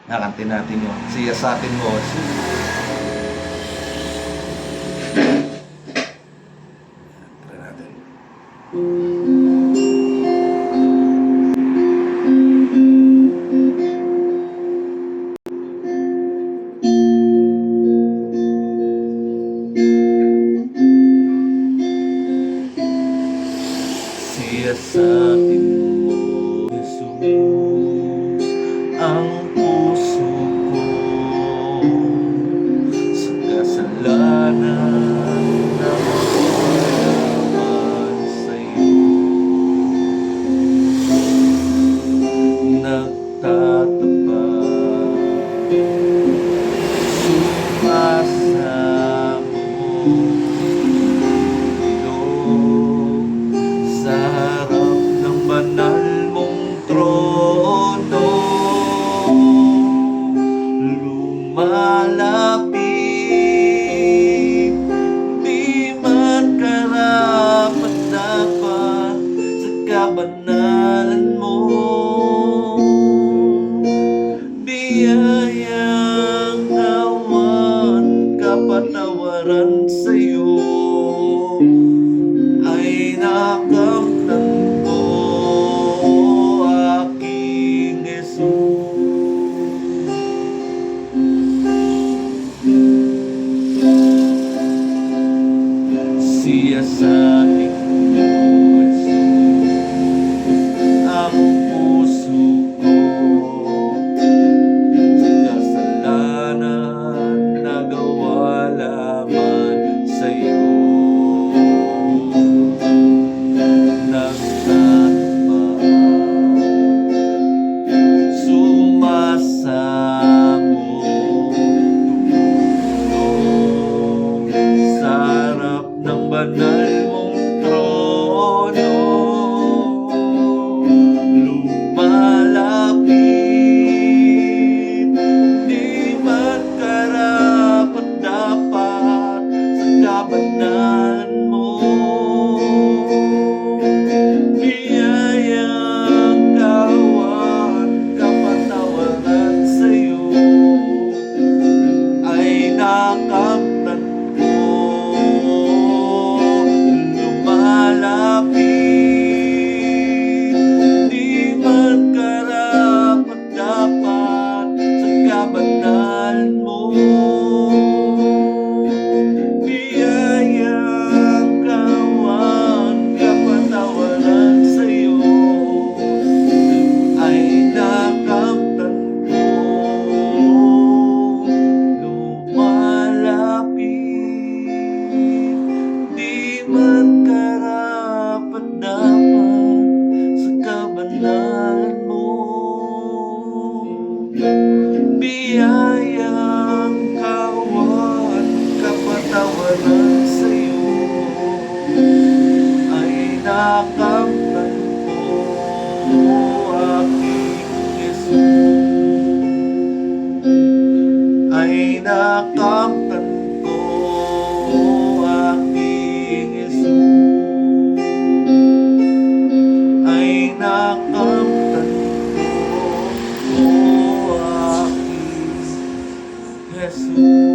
Nakantin natin yun. Siya sa atin mo, Jesus. Try natin. Siya sa atin mo, Jesus, ang puso ko sa kasalanan na mayaman sa'yo. Nagtatabang sumasamo sa harap ng banal mong trono, lumalapit, di man karapat-dapat sa kabanalan mo. Biyayang awan, kapatawaran sa'yo ay nakamtan ko, aking Jesus. Siya sa ating Diyos, ang puso ko sa kasalanan nagawa laman sa'yo. Sumasamo tumulong sa harap ng banal mong trono, lumalapit, di man karapat-dapat sa kabanalan mo. Biyayang kawan, kapatawaran sa'yo ay nakamtan ko, lumalapit, di man karapat-dapat sa kabanalan mo. Biyayang kawan, kapatawaran sa'yo ay nakamtan ko, lumalapit, di man karapat-dapat sa kabanalan mo. Biyayang kawan, kapatawaran sa'yo ay nakamtan ko, aking Jesus. Ay nakamtan ko, aking Jesus. Ay nakamtan ko, aking Jesus.